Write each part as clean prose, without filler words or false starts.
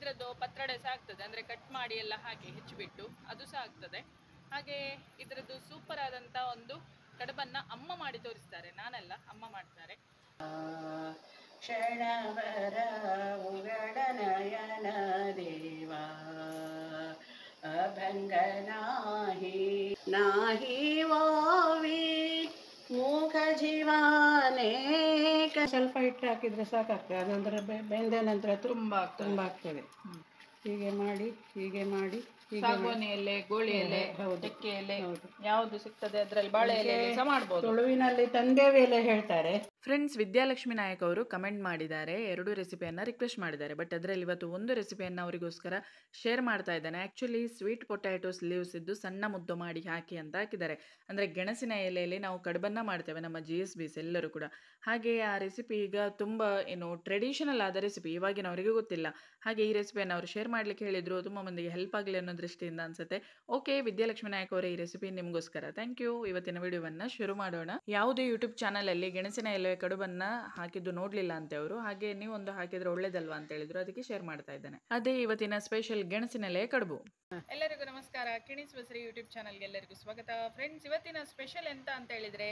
ಇದರದ್ದು ಪತ್ರೊಡೆ ಸಹ ಆಗ್ತದೆ, ಅಂದರೆ ಕಟ್ ಮಾಡಿ ಎಲ್ಲ ಹಾಕಿ ಹೆಚ್ಚಿಬಿಟ್ಟು ಅದು ಸಹ ಆಗ್ತದೆ. ಹಾಗೆ ಇದರದ್ದು ಸೂಪರ್ ಆದಂಥ ಒಂದು ಕಡುಬನ್ನ ಅಮ್ಮ ಮಾಡಿ ತೋರಿಸ್ತಾರೆ, ನಾನಲ್ಲ, ಅಮ್ಮ ಮಾಡ್ತಾರೆ. ಶರಣವರ ಉಗಡನಯನ ದೇವ ಅಭಂಗ ನಾಹಿ ವಾವಿ ಮೂಕ ಜೀವಾನೇ. ಸ್ವಲ್ಪ ಹಿಟ್ಟು ಹಾಕಿದ್ರೆ ಸಾಕಾಗ್ತದೆ, ಅದಂದ್ರೆ ಬೆಂದ ನಂತರ ತುಂಬ ಆಗ್ತದೆ. ಹೀಗೆ ಮಾಡಿ ಸಾಗುವಾನಿ ಎಲೆ, ಗೋಳಿ ಎಲೆ, ಚಕ್ಕೆ ಎಲೆ ಯಾವುದು ಸಿಗ್ತದೆ ಅದರಲ್ಲಿ, ಬಾಳೆ ಎಲೆ ಸಹ ಮಾಡ್ಬೋದು. ತುಳುವಿನಲ್ಲಿ ತಂದೇವೆ ಎಲೆ ಹೇಳ್ತಾರೆ. ಫ್ರೆಂಡ್ಸ್, ವಿದ್ಯಾಲಕ್ಷ್ಮಿ ನಾಯಕ್ ಅವರು ಕಮೆಂಟ್ ಮಾಡಿದ್ದಾರೆ, 2 ರೆಸಿಪಿಯನ್ನು ರಿಕ್ವೆಸ್ಟ್ ಮಾಡಿದ್ದಾರೆ. ಬಟ್ ಅದರಲ್ಲಿ ಇವತ್ತು ಒಂದು ರೆಸಿಪಿಯನ್ನು ಅವರಿಗೋಸ್ಕರ ಶೇರ್ ಮಾಡ್ತಾ ಇದ್ದಾನೆ. ಆ್ಯಕ್ಚುಲಿ ಸ್ವೀಟ್ ಪೊಟ್ಯಾಟೋಸ್ ಲೀವ್ಸ್ ಇದ್ದು ಸಣ್ಣ ಮುದ್ದು ಮಾಡಿ ಹಾಕಿ ಅಂತ ಹಾಕಿದ್ದಾರೆ. ಅಂದರೆ ಗೆಣಸಿನ ಎಲೆಯಲ್ಲಿ ನಾವು ಕಡುಬನ್ನು ಮಾಡ್ತೇವೆ ನಮ್ಮ GSBs ಎಲ್ಲರೂ ಕೂಡ. ಹಾಗೆ ಆ ರೆಸಿಪಿ ಈಗ ತುಂಬ ಟ್ರೆಡಿಷನಲ್ ಆದ ರೆಸಿಪಿ, ಇವಾಗಿನವರಿಗೆ ಗೊತ್ತಿಲ್ಲ. ಹಾಗೆ ಈ ರೆಸಿಪಿಯನ್ನು ಅವರು ಶೇರ್ ಮಾಡಲಿಕ್ಕೆ ಹೇಳಿದರು, ತುಂಬ ಮಂದಿಗೆ ಹೆಲ್ಪ್ ಆಗಲಿ ಅನ್ನೋ ದೃಷ್ಟಿಯಿಂದ ಅನ್ಸುತ್ತೆ. ಓಕೆ ವಿದ್ಯಾಲಕ್ಷ್ಮಿ ನಾಯಕ್ ಅವರೇ, ಈ ರೆಸಿಪಿ ನಿಮಗೋಸ್ಕರ. Thank you. ಇವತ್ತಿನ ವಿಡಿಯೋವನ್ನು ಶುರು ಮಾಡೋಣ. ಯಾವುದೇ ಯೂಟ್ಯೂಬ್ ಚಾನಲಲ್ಲಿ ಗೆಣಸಿನ ಎಲೆ ಕಡುಬನ್ನ ಹಾಕಿದ್ದು ನೋಡಲಿಲ್ಲ ಅಂತೆ ಅವರು. ಹಾಗೆ ನೀವು ಒಂದು ಹಾಕಿದ್ರೆ ಒಳ್ಳೇದಲ್ವಾ ಅಂತ ಹೇಳಿದ್ರು, ಅದಕ್ಕೆ ಶೇರ್ ಮಾಡ್ತಾ ಇದ್ದೇನೆ. ಅದೇ ಇವತ್ತಿನ ಸ್ಪೆಷಲ್ ಗೆಣಸಿನ ಎಲೆ ಕಡುಬು. ಎಲ್ಲರಿಗೂ ನಮಸ್ಕಾರ, ಕಿಣಿಸ್ ಬಸರಿ ಯೂಟ್ಯೂಬ್ ಚಾನಲ್ಗೆ ಎಲ್ಲರಿಗೂ ಸ್ವಾಗತ. ಫ್ರೆಂಡ್ಸ್, ಇವತ್ತಿನ ಸ್ಪೆಷಲ್ ಎಂತ ಅಂತ ಹೇಳಿದ್ರೆ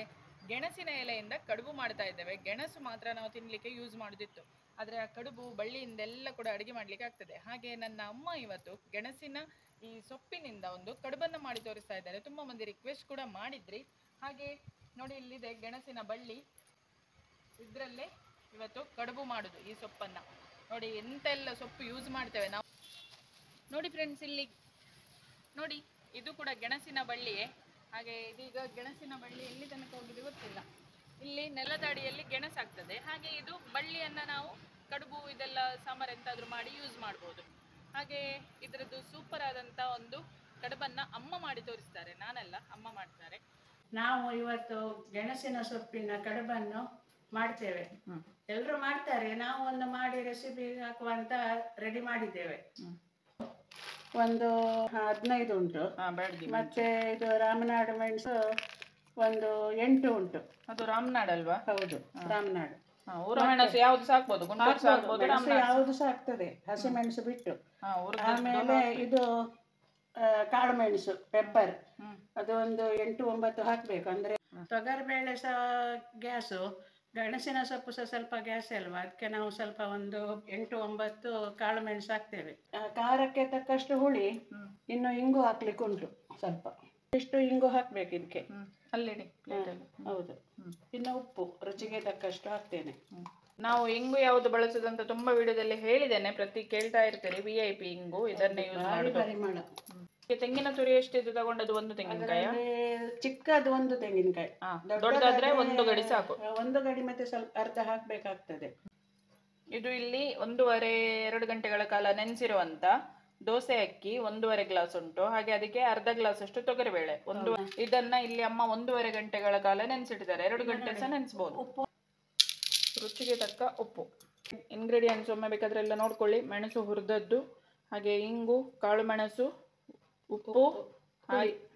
ಗೆಣಸಿನ ಎಲೆಯಿಂದ ಕಡುಬು ಮಾಡ್ತಾ ಇದ್ದೇವೆ. ಗೆಣಸು ಮಾತ್ರ ನಾವು ತಿನ್ಲಿಕ್ಕೆ ಯೂಸ್ ಮಾಡೋದಿತ್ತು, ಆದರೆ ಆ ಕಡುಬು ಬಳ್ಳಿಯಿಂದೆಲ್ಲ ಕೂಡ ಅಡುಗೆ ಮಾಡ್ಲಿಕ್ಕೆ ಆಗ್ತದೆ. ಹಾಗೆ ನನ್ನ ಅಮ್ಮ ಇವತ್ತು ಗೆಣಸಿನ ಈ ಸೊಪ್ಪಿನಿಂದ ಒಂದು ಕಡುಬನ್ನು ಮಾಡಿ ತೋರಿಸ್ತಾ ಇದ್ದಾರೆ. ತುಂಬ ಮಂದಿ ರಿಕ್ವೆಸ್ಟ್ ಕೂಡ ಮಾಡಿದ್ರಿ. ಹಾಗೆ ನೋಡಿ, ಇಲ್ಲಿದೆ ಗೆಣಸಿನ ಬಳ್ಳಿ, ಇದರಲ್ಲೇ ಇವತ್ತು ಕಡುಬು ಮಾಡೋದು. ಈ ಸೊಪ್ಪನ್ನು ನೋಡಿ, ಎಂತೆಲ್ಲ ಸೊಪ್ಪು ಯೂಸ್ ಮಾಡ್ತೇವೆ ನಾವು. ನೋಡಿ ಫ್ರೆಂಡ್ಸ್, ಇಲ್ಲಿ ನೋಡಿ, ಇದು ಕೂಡ ಗೆಣಸಿನ ಬಳ್ಳಿಯೇ. ಹಾಗೆ ಇದೀಗ ಗೆಣಸಿನ ಬಳ್ಳಿ ಎಲ್ಲಿ ತನಕ ಹೋಗಿದೆ ಗೊತ್ತಿಲ್ಲ. ಇಲ್ಲಿ ನೆಲದ ಅಡಿಯಲ್ಲಿ ಗೆಣಸಾಗ್ತದೆ. ಹಾಗೆ ಇದು ಬಳ್ಳಿಯನ್ನು ನಾವು ಕಡುಬು ಇದೆಲ್ಲ ಸಾಂಬಾರು ಎಂತಾದರೂ ಮಾಡಿ ಯೂಸ್ ಮಾಡ್ಬೋದು. ಹಾಗೆ ಇದರದ್ದು ಸೂಪರ್ ಆದಂಥ ಒಂದು ಕಡುಬನ್ನು ಅಮ್ಮ ಮಾಡಿ ತೋರಿಸ್ತಾರೆ, ನಾನಲ್ಲ, ಅಮ್ಮ ಮಾಡ್ತಾರೆ. ನಾವು ಇವತ್ತು ಗೆಣಸಿನ ಸೊಪ್ಪಿನ ಕಡುಬನ್ನು ಮಾಡ್ತೇವೆ. ಎಲ್ಲರೂ ಮಾಡ್ತಾರೆ, ನಾವು ಒಂದು ಮಾಡಿ ರೆಸಿಪಿ ಹಾಕುವಂತ ರೆಡಿ ಮಾಡಿದ್ದೇವೆ. ಒಂದು 15 ಉಂಟು, ಮತ್ತೆ ಇದು ರಾಮನಾಡು ಮೆಣಸು ಒಂದು 8 ಉಂಟು. ಅದು ರಾಮನಾಡು ಅಲ್ವಾ? ಹೌದು, ರಾಮನಾಡು. ಮೆಣಸು ಯಾವ್ದು ಸಾಕ್ಬೋದು, ಯಾವುದು ಸಹ ಆಗ್ತದೆ, ಹಸಿ ಮೆಣಸು ಬಿಟ್ಟು. ಆಮೇಲೆ ಇದು ಕಾಳು ಮೆಣಸು, ಪೆಪ್ಪರ್, ಅದು ಒಂದು 8-9 ಹಾಕ್ಬೇಕು. ಅಂದ್ರೆ ತೊಗರಿಬೇಳೆ ಸಹ ಗ್ಯಾಸು, ಗೆಣಸಿನ ಸೊಪ್ಪು ಸಹ ಸ್ವಲ್ಪ ಗ್ಯಾಸ್ ಅಲ್ವಾ, ಅದಕ್ಕೆ ನಾವು ಸ್ವಲ್ಪ ಒಂದು 8-9 ಕಾಳು ಮೆಣಸು ಹಾಕ್ತೇವೆ. ಖಾರಕ್ಕೆ ತಕ್ಕಷ್ಟು ಹುಳಿ, ಇನ್ನು ಇಂಗು ಹಾಕ್ಲಿಕ್ಕೆ ಉಂಟು ಸ್ವಲ್ಪ. ಇಷ್ಟು ಇಂಗು ಹಾಕ್ಬೇಕು ಇದಕ್ಕೆ. ಹೌದು, ಇನ್ನು ಉಪ್ಪು ರುಚಿಗೆ ತಕ್ಕಷ್ಟು ಹಾಕ್ತೇನೆ. ನಾವು ಇಂಗು ಯಾವುದು ಬಳಸುದಂತ ತುಂಬಾ ವಿಡಿಯೋದಲ್ಲಿ ಹೇಳಿದ್ದೇನೆ, ಪ್ರತಿ ಕೇಳ್ತಾ ಇರ್ತೀರಿ. VIP ಇಂಗು, ಇದನ್ನೇ ಯೂಸ್ ಮಾಡೋದು. ಪರಿಮಳ. ತೆಂಗಿನ ತುರಿ ಎಷ್ಟಿದ್ದು ತಗೊಂಡದ್ದು? ಒಂದು ತೆಂಗಿನಕಾಯಿ, ಚಿಕ್ಕದು ಒಂದು ತೆಂಗಿನಕಾಯಿ, ದೊಡ್ಡದಾದ್ರೆ ಒಂದು ಗಡಿ ಸಾಕು. ಒಂದು ಗಡಿ ಮತ್ತೆ ಸ್ವಲ್ಪ ಅರ್ಧ ಹಾಕ್ಬೇಕಾಗ್ತದೆ. ಇದು ಇಲ್ಲಿ 1.5-2 ಗಂಟೆಗಳ ಕಾಲ ನೆನೆಸಿರುವಂತ ದೋಸೆ ಅಕ್ಕಿ 1.5 ಗ್ಲಾಸ್ ಉಂಟು. ಹಾಗೆ ಅದಕ್ಕೆ ಅರ್ಧ ಗ್ಲಾಸ್ ಅಷ್ಟು ತೊಗರಿಬೇಳೆ. ಇದನ್ನ ಇಲ್ಲಿ ಅಮ್ಮ 1.5 ಗಂಟೆಗಳ ಕಾಲ ನೆನೆಸಿಟ್ಟಿದ್ದಾರೆ. 2 ಗಂಟೆ ಸಹ ನೆನೆಸಬಹುದು. ರುಚಿಗೆ ತಕ್ಕ ಉಪ್ಪು. ಇಂಗ್ರೀಡಿಯೆಂಟ್ಸ್ ಒಮ್ಮೆ ಬೇಕಾದ್ರೆ ಎಲ್ಲ ನೋಡ್ಕೊಳ್ಳಿ. ಮೆಣಸು ಹುರಿದದ್ದು, ಹಾಗೆ ಇಂಗು, ಕಾಳು ಮೆಣಸು, ಉಪ್ಪು,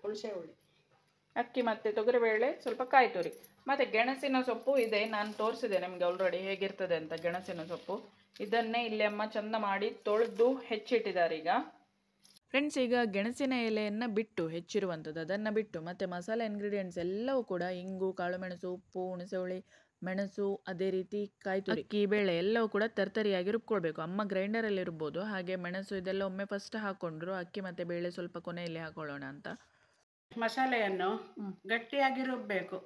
ಹುಣಸೆ ಹುಳಿ, ಅಕ್ಕಿ ಮತ್ತೆ ತೊಗರಿಬೇಳೆ, ಸ್ವಲ್ಪ ಕಾಯಿ ತುರಿ, ಮತ್ತೆ ಗೆಣಸಿನ ಸೊಪ್ಪು ಇದೆ. ನಾನು ತೋರಿಸಿದೆ ನಿಮಗೆ ಆಲ್ರೆಡಿ ಹೇಗಿರ್ತದೆ ಅಂತ ಗೆಣಸಿನ ಸೊಪ್ಪು. ಇದನ್ನೇ ಇಲ್ಲಿ ಅಮ್ಮ ಚಂದ ಮಾಡಿ ತೊಳೆದು ಹೆಚ್ಚಿಟ್ಟಿದ್ದಾರೆ ಈಗ. ಫ್ರೆಂಡ್ಸ್, ಈಗ ಗೆಣಸಿನ ಎಲೆಯನ್ನು ಬಿಟ್ಟು ಹೆಚ್ಚಿರುವಂಥದ್ದು, ಅದನ್ನು ಬಿಟ್ಟು ಮತ್ತೆ ಮಸಾಲೆ ಇಂಗ್ರೀಡಿಯೆಂಟ್ಸ್ ಎಲ್ಲವೂ ಕೂಡ ಇಂಗು, ಕಾಳು ಮೆಣಸು, ಉಪ್ಪು, ಹುಣಸೆ ಹುಳಿ, ಮೆಣಸು, ಅದೇ ರೀತಿ ಕಾಯಿ ತುರಿ, ಅಕ್ಕಿ, ಬೇಳೆ ಎಲ್ಲವೂ ಕೂಡ ತರ್ತರಿಯಾಗಿ ರುಬ್ಕೊಳ್ಬೇಕು. ಅಮ್ಮ ಗ್ರೈಂಡರಲ್ಲಿ ರುಬ್ಬೋದು. ಹಾಗೆ ಮೆಣಸು ಇದೆಲ್ಲ ಒಮ್ಮೆ ಫಸ್ಟ್ ಹಾಕೊಂಡ್ರು, ಅಕ್ಕಿ ಮತ್ತೆ ಬೇಳೆ ಸ್ವಲ್ಪ ಕೊನೆಯಲ್ಲಿ ಹಾಕೊಳ್ಳೋಣ ಅಂತ. ಮಸಾಲೆಯನ್ನು ಗಟ್ಟಿಯಾಗಿ ರುಬ್ಬೇಕು,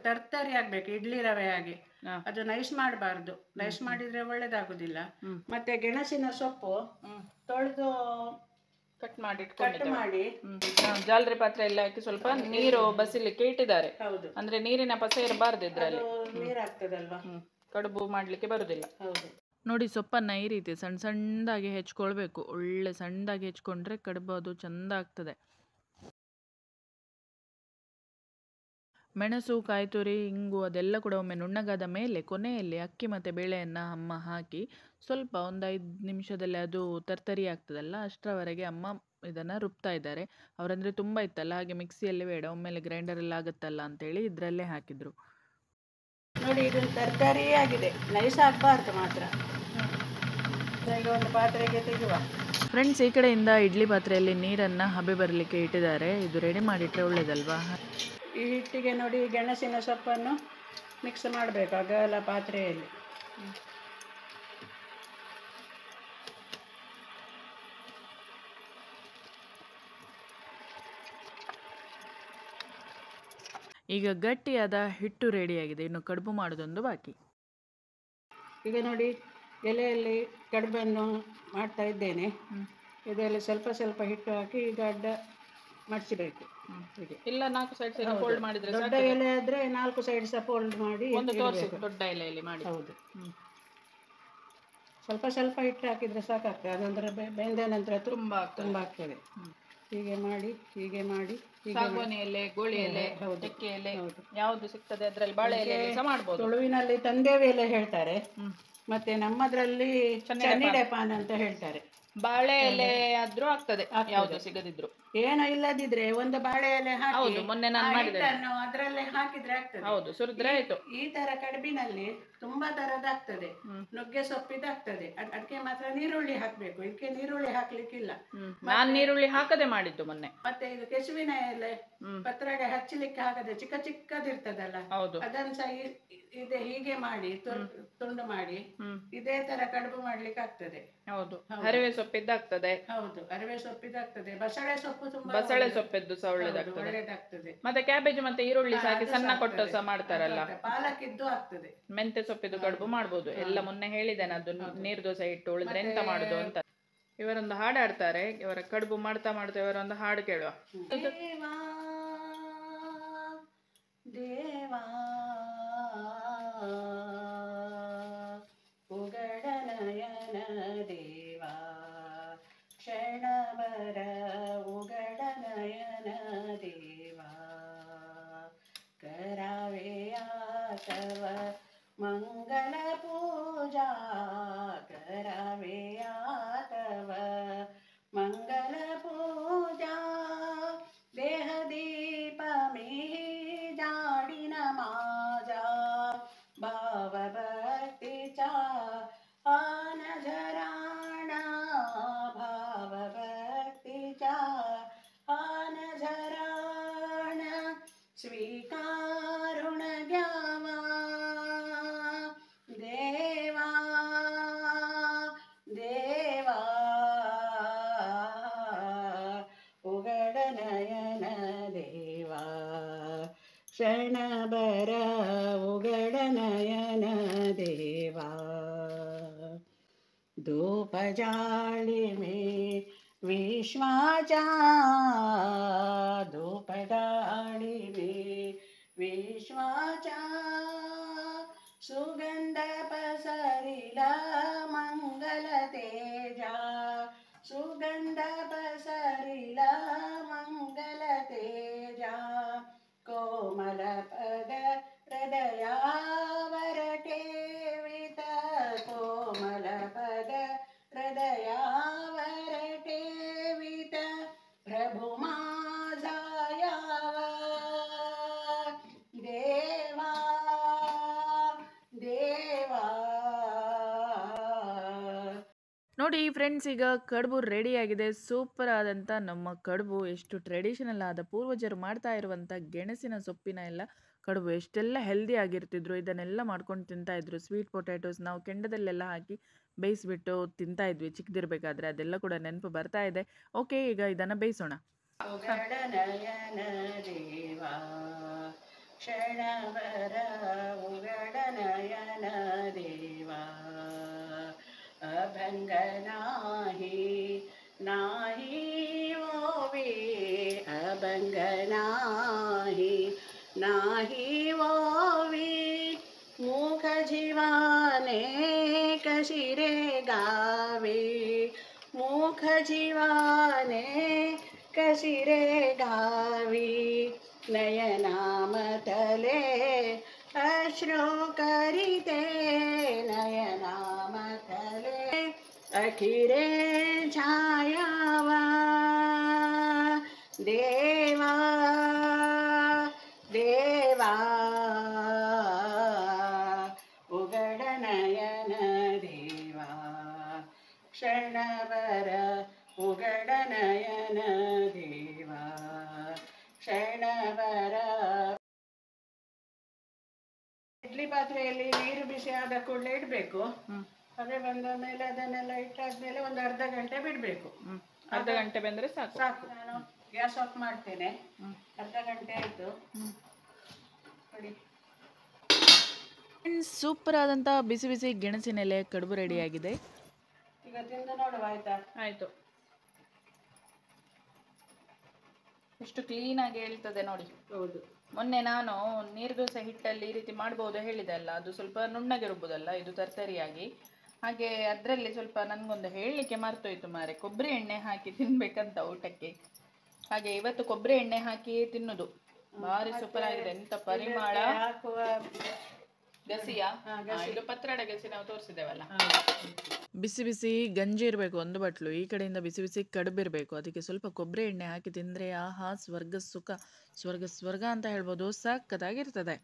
ತರ್ತರಿ ಆಗ್ಬೇಕು, ಇಡ್ಲಿ ರವೆ ಆಗಿ. ಅದು ನೈಸ್ ಮಾಡಬಾರ್ದು, ನೈಸ್ ಮಾಡಿದ್ರೆ ಒಳ್ಳೇದಾಗುದಿಲ್ಲ. ಮತ್ತೆ ಗೆಣಸಿನ ಸೊಪ್ಪು ತೊಳೆದು ಕಟ್ ಮಾಡಿ ಜಾಲರಿ ಪಾತ್ರೆ ಎಲ್ಲ ಹಾಕಿ ಸ್ವಲ್ಪ ನೀರು ಬಸಿಲಿಕ್ಕೆ ಇಟ್ಟಿದ್ದಾರೆ. ಹೌದು, ಅಂದ್ರೆ ನೀರಿನ ಪಸೆ ಇರಬಾರ್ದು ಇದ್ರಲ್ಲಿ, ನೀರಾಗ್ತದಲ್ವಾ, ಕಡುಬು ಮಾಡ್ಲಿಕ್ಕೆ ಬರುದಿಲ್ಲ. ಹೌದು. ನೋಡಿ, ಸೊಪ್ಪನ್ನ ಈ ರೀತಿ ಸಣ್ಣ ಸಣ್ಣದಾಗಿ ಹೆಚ್ಕೊಳ್ಬೇಕು. ಒಳ್ಳೆ ಸಣ್ಣದಾಗಿ ಹೆಚ್ಕೊಂಡ್ರೆ ಕಡುಬು ಅದು ಚಂದ ಆಗ್ತದೆ. ಮೆಣಸು, ಕಾಯಿ ತುರಿ, ಇಂಗು ಅದೆಲ್ಲ ಕೂಡ ಒಮ್ಮೆ ನುಣ್ಣಗಾದ ಮೇಲೆ ಕೊನೆಯಲ್ಲಿ ಅಕ್ಕಿ ಮತ್ತು ಬೇಳೆಯನ್ನು ಅಮ್ಮ ಹಾಕಿ ಸ್ವಲ್ಪ ಒಂದು 5 ನಿಮಿಷದಲ್ಲಿ ಅದು ತರ್ತರಿ ಆಗ್ತದಲ್ಲ, ಅಷ್ಟರವರೆಗೆ ಅಮ್ಮ ಇದನ್ನು ರುಬ್ತಾ ಇದ್ದಾರೆ. ಅವರಂದರೆ ತುಂಬ ಇತ್ತಲ್ಲ, ಹಾಗೆ ಮಿಕ್ಸಿಯಲ್ಲಿ ಬೇಡ, ಒಮ್ಮೆಲೆ ಗ್ರೈಂಡರಲ್ಲಿ ಆಗುತ್ತಲ್ಲ ಅಂತೇಳಿ ಇದರಲ್ಲೇ ಹಾಕಿದರು. ನೋಡಿ, ಇದು ತರ್ತರಿ ಆಗಿದೆ, ನೈಸ್ ಆಗಬಾರ್ದು ಮಾತ್ರ. ಈಗ ಒಂದು ಪಾತ್ರೆಗೆ ತೆಗೆಯುವ. ಫ್ರೆಂಡ್ಸ್, ಈ ಕಡೆಯಿಂದ ಇಡ್ಲಿ ಪಾತ್ರೆಯಲ್ಲಿ ನೀರನ್ನು ಹಬೆ ಬರಲಿಕ್ಕೆ ಇಟ್ಟಿದ್ದಾರೆ. ಇದು ರೆಡಿ ಮಾಡಿಟ್ರೆ ಒಳ್ಳೇದಲ್ವಾ? ಈ ಹಿಟ್ಟಿಗೆ ನೋಡಿ ಗೆಣಸಿನ ಸೊಪ್ಪನ್ನು ಮಿಕ್ಸ್ ಮಾಡಬೇಕು ಅಗಲ ಪಾತ್ರೆಯಲ್ಲಿ. ಈಗ ಗಟ್ಟಿಯಾದ ಹಿಟ್ಟು ರೆಡಿಯಾಗಿದೆ. ಇನ್ನು ಕಡುಬು ಮಾಡೋದೊಂದು ಬಾಕಿ. ಈಗ ನೋಡಿ ಎಲೆಯಲ್ಲಿ ಕಡುಬನ್ನು ಮಾಡ್ತಾ ಇದ್ದೇನೆ. ಇದರಲ್ಲಿ ಸ್ವಲ್ಪ ಸ್ವಲ್ಪ ಹಿಟ್ಟು ಹಾಕಿ ಈಗ ಅಡ್ಡ ಮಡಿಸಬೇಕು. ಇಲ್ಲ 4 ಸೈಡ್ ಫೋಲ್ಡ್ ಮಾಡಿದ್ರೆ ದೊಡ್ಡ ಎಲೆ ಆದ್ರೆ 4 ಸೈಡ್ ಸಹ ಫೋಲ್ಡ್ ಮಾಡಿ ಒಂದು ತೋರಿಸಿ ದೊಡ್ಡ ಎಲೆಯಲ್ಲಿ ಮಾಡಿ. ಹೌದು, ಸ್ವಲ್ಪ ಸ್ವಲ್ಪ ಹಿಟ್ಟು ಹಾಕಿದ್ರೆ ಸಾಕಾಗ್ತದೆ. ಅದಂದ್ರೆ ಬೆಂದ ನಂತರ ತುಂಬ ಆಗ್ತದೆ. ಹೀಗೆ ಮಾಡಿ ಹೀಗೆ ಮಾಡಿ ಸಾಗುವಾನಿ ಎಲೆ, ಗೋಳಿ ಎಲೆ, ಚಕ್ಕೆ ಎಲೆ ಯಾವುದು ಸಿಗ್ತದೆ ಅದರಲ್ಲಿ ಬಾಳೆ ಎಲೆ ಸಹ ಮಾಡಬಹುದು. ತುಳುವಿನಲ್ಲಿ ತಂದೇವೆ ಎಲೆ ಹೇಳ್ತಾರೆ, ಮತ್ತೆ ನಮ್ಮದ್ರಲ್ಲಿ ಚನ್ನಿಡೆ ಪಾನ್ ಅಂತ ಹೇಳ್ತಾರೆ. ಬಾಳೆ ಎಲೆ ಆದ್ರೂ ಆಗ್ತದೆ, ಯಾವುದು ಸಿಗದಿದ್ರು. ಏನೋ ಇಲ್ಲದಿದ್ರೆ ಒಂದು ಬಾಳೆ ಎಲೆ ಹಾಕಿ ಮೊನ್ನೆ ನಾನು ಮಾಡಿದೆ ಅದರಲ್ಲೇ ಹಾಕಿದ್ರೆ ಆಗ್ತದೆ. ಹೌದು, ಸುರಿದ್ರೆ ಆಯ್ತು. ಈ ತರ ಕಡುಬಿನಲ್ಲಿ ತುಂಬಾ ತರದಾಗ್ತದೆ. ನುಗ್ಗೆ ಸೊಪ್ಪಿದಾಗ್ತದೆ, ಅದಕ್ಕೆ ಮಾತ್ರ ನೀರುಳ್ಳಿ ಹಾಕ್ಬೇಕು. ಇದಕ್ಕೆ ನೀರುಳ್ಳಿ ಹಾಕ್ಲಿಕ್ಕಿಲ್ಲ. ನಾನ್ ನೀರುಳ್ಳಿ ಹಾಕದೆ ಮಾಡಿದ್ದು ಮೊನ್ನೆ. ಮತ್ತೆ ಇದು ಕೆಸುವಿನ ಎಲೆ ಪತ್ರೊಡೆ ಹಚ್ಚಲಿಕ್ಕೆ ಹಾಕದೆ ಚಿಕ್ಕ ಚಿಕ್ಕದಿರ್ತದಲ್ಲ, ಅದನ್ನ ಸಹ ಇದೆ ಹೀಗೆ ಮಾಡಿ ತುಂಡು ಮಾಡಿ ಇದೇ ತರ ಕಡುಬು ಮಾಡ್ಲಿಕ್ಕೆ ಆಗ್ತದೆ. ಹೌದು, ಅರಿವೆ ಸೊಪ್ಪಿದ್ದಾಗ್ತದೆ. ಹೌದು, ಅರಿವೆ ಸೊಪ್ಪಿದಾಗ್ತದೆ. ಬಸಳೆ ಸೊಪ್ಪು ತುಂಬಾ ಬಸಳೆ ಸೊಪ್ಪಿದ್ದು ಸಹ ಒಳ್ಳೇದಾಗ್ತದೆ. ಮತ್ತೆ ಕ್ಯಾಬೇಜ್ ಮತ್ತೆ ಈರುಳ್ಳಿ ಹಾಕಿ ಸಣ್ಣ ಕೊಟ್ಟು ಸಹ ಮಾಡ್ತಾರಲ್ಲ, ಪಾಲಕ್ಕಿದ್ದು ಆಗ್ತದೆ. ಮೆಂತೆ ಸೊಪ್ಪಿದ್ದು ಕಡುಬು ಮಾಡ್ಬೋದು. ಎಲ್ಲ ಮೊನ್ನೆ ಹೇಳಿದ್ದೇನೆ. ಅದು ನೀರು ದೋಸೆ ಇಟ್ಟು ಉಳಿದ್ರೆ ಎಂತ ಮಾಡುದು ಅಂತ. ಇವರೊಂದು ಹಾಡು ಹಾಡ್ತಾರೆ. ಇವರ ಕಡುಬು ಮಾಡ್ತಾ ಮಾಡ್ತಾ ಇವರೊಂದು ಹಾಡು ಕೇಳುವ. ದೇವಾ ದೇವಾ ಉಗಡನಯನ ದೇವಾ ಕ್ಷಣವರ ಉಗಡನಯನ ದೇವಾ ಕರಾವೆಯ ತವ ಮಂಗಲ ಪೂಜಾ ಕರಾವೆಯ ತವ ಮಂಗಲ ಪೂಜಾ ದೇಹ ದೀಪ ಮೇ ಜಾಡಿನ ಮಾಜಾ ಭಾವ ಭಕ್ತಿ ಚಾ ಆನ ಝರಾಣ ಭಾವ ಭಕ್ತಿ ಚಾ ಆನ ಝರಾಣ ಸ್ವೀಕಾರುಣ ಗ್ಯಾವಾ ದೇವಾ ದೇವಾ ಉಗಡನಯನ ದೇವಾ ಶರಣಬರ ಉಗಡನಯನ ದೇವಾ धूप जाली में विश्वाचा धूप डाली में विश्वाचा सुगंध पसरिला मंगल तेजा सुगंध पसरिला मंगल तेजा कोमल पद हृदयावर ठेवित कोमल पद हृदयावर ठेवित प्रभु माझा यावा देवा देवा. ನೋಡಿ ಫ್ರೆಂಡ್ಸ್, ಈಗ ಕಡುಬು ರೆಡಿಯಾಗಿದೆ. ಸೂಪರ್ ಆದಂಥ ನಮ್ಮ ಕಡುಬು. ಎಷ್ಟು ಟ್ರೆಡಿಷನಲ್ ಆದ ಪೂರ್ವಜರು ಮಾಡ್ತಾ ಇರುವಂಥ ಗೆಣಸಿನ ಸೊಪ್ಪಿನ ಎಲ್ಲ ಕಡುಬು ಎಷ್ಟೆಲ್ಲ ಹೆಲ್ದಿ ಆಗಿರ್ತಿದ್ರು. ಇದನ್ನೆಲ್ಲ ಮಾಡ್ಕೊಂಡು ತಿಂತಾಯಿದ್ರು. ಸ್ವೀಟ್ ಪೊಟ್ಯಾಟೋಸ್ ನಾವು ಕೆಂಡದಲ್ಲೆಲ್ಲ ಹಾಕಿ ಬೇಯಿಸ್ಬಿಟ್ಟು ತಿಂತಾಯಿದ್ವಿ ಚಿಕ್ಕದಿರಬೇಕಾದ್ರೆ. ಅದೆಲ್ಲ ಕೂಡ ನೆನಪು ಬರ್ತಾ ಇದೆ. ಓಕೆ, ಈಗ ಇದನ್ನು ಬೇಯಿಸೋಣ. ಉಗಡನಯನ ದೇವಾ ಶರಣವರ ಉಗಡನಯನ ದೇವಾ अभंग नाही नाही ओवे अभंग नाही नाही ओवे मुख जीवाने कशिरे गावे मुख जीवाने कशिरे गावी नयनामतले अश्रू करीते नयनामतले अखिरे छायावा देवा देवा उगड नयन देवा ವರ ಉಗಡ ನಯನ ದೇವ ಶರಣವರ. ಇಡ್ಲಿ ಪಾತ್ರೆಯಲ್ಲಿ ನೀರು ಬಿಸಿ ಆದ ಕೂಡಲೇ ಇಡಬೇಕು. ಅದೇ ಬಂದ ಮೇಲೆ ಅದನ್ನೆಲ್ಲ ಇಟ್ಟಾದ್ಮೇಲೆ ಒಂದು ಅರ್ಧ ಗಂಟೆ ಬಿಡಬೇಕು. ಅರ್ಧ ಗಂಟೆ ಬೆಂದರೆ ಸಾಕು. ಸಾಕು. ನಾನು ಗ್ಯಾಸ್ ಆಫ್ ಮಾಡ್ತೇನೆ. ಅರ್ಧ ಗಂಟೆ ಆಯಿತು ನೋಡಿ. ಸೂಪರ್ ಆದಂಥ ಬಿಸಿ ಬಿಸಿ ಗೆಣಸಿನೆಲೆ ಕಡುಬು ರೆಡಿಯಾಗಿದೆ. ಈಗ ತಿಂದು ನೋಡುವ ಆಯ್ತಾ? ಆಯಿತು. ಎಷ್ಟು ಕ್ಲೀನಾಗಿ ಹೇಳ್ತದೆ ನೋಡಿ. ಹೌದು. ಮೊನ್ನೆ ನಾನು ನೀರು ದೋಸೆ ಹಿಟ್ಟಲ್ಲಿ ಈ ರೀತಿ ಮಾಡ್ಬೋದು ಹೇಳಿದೆ ಅಲ್ಲ, ಅದು ಸ್ವಲ್ಪ ನುಣ್ಣಗೆ ರುಬ್ಬೋದಲ್ಲ, ಇದು ತರ್ತರಿಯಾಗಿ. ಹಾಗೆ ಅದರಲ್ಲಿ ಸ್ವಲ್ಪ ನನಗೊಂದು ಹೇಳಲಿಕ್ಕೆ ಮರ್ತೋಯ್ತು ಮಾರೆ, ಕೊಬ್ಬರಿ ಎಣ್ಣೆ ಹಾಕಿ ತಿನ್ಬೇಕಂತ ಊಟಕ್ಕೆ. ಹಾಗೆ ಇವತ್ತು ಕೊಬ್ಬರಿ ಎಣ್ಣೆ ಹಾಕಿ ತಿನ್ನೋದು. ಭಾರಿ ಸೂಪರ್ ಆಗಿದೆ. ಎಂತ ಪರಿಮಳ. ಹಾಕುವ ಗಸಿಯಾ? ಇದು ಪತ್ರೊಡೆ ಗಸಿ ನಾವು ತೋರಿಸಿದ್ದೇವಲ್ಲ. ಬಿಸಿ ಬಿಸಿ ಗಂಜಿ ಇರಬೇಕು ಒಂದು ಬಟ್ಲು, ಈ ಕಡೆಯಿಂದ ಬಿಸಿ ಬಿಸಿ ಕಡುಬಿರಬೇಕು. ಅದಕ್ಕೆ ಸ್ವಲ್ಪ ಕೊಬ್ಬರಿ ಎಣ್ಣೆ ಹಾಕಿ ತಿಂದರೆ ಆಹಾ ಸ್ವರ್ಗ ಸುಖ, ಸ್ವರ್ಗ ಸ್ವರ್ಗ ಅಂತ ಹೇಳ್ಬೋದು. ಸಖತ್ತಾಗಿರ್ತದೆ.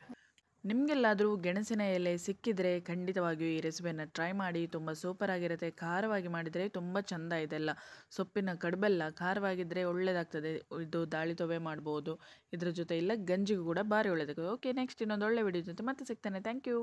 ನಿಮಗೆಲ್ಲಾದರೂ ಗೆಣಸಿನ ಎಲೆ ಸಿಕ್ಕಿದರೆ ಖಂಡಿತವಾಗಿಯೂ ಈ ರೆಸಿಪಿಯನ್ನು ಟ್ರೈ ಮಾಡಿ. ತುಂಬ ಸೂಪರ್ ಆಗಿರುತ್ತೆ. ಖಾರವಾಗಿ ಮಾಡಿದರೆ ತುಂಬ ಚೆಂದ. ಇದೆಲ್ಲ ಸೊಪ್ಪಿನ ಕಡುಬೆಲ್ಲ ಖಾರವಾಗಿದ್ದರೆ ಒಳ್ಳೆಯದಾಗ್ತದೆ. ಇದು ದಾಳಿತೊವೆ ಮಾಡ್ಬೋದು. ಇದ್ರ ಜೊತೆ ಇಲ್ಲ ಗಂಜಿಗೂ ಕೂಡ ಭಾರಿ ಒಳ್ಳೆಯದಾಗ್ತದೆ. ಓಕೆ, ನೆಕ್ಸ್ಟ್ ಇನ್ನೊಂದು ಒಳ್ಳೆ ವಿಡಿಯೋ ಜೊತೆ ಮತ್ತೆ ಸಿಗ್ತಾನೆ. Thank you.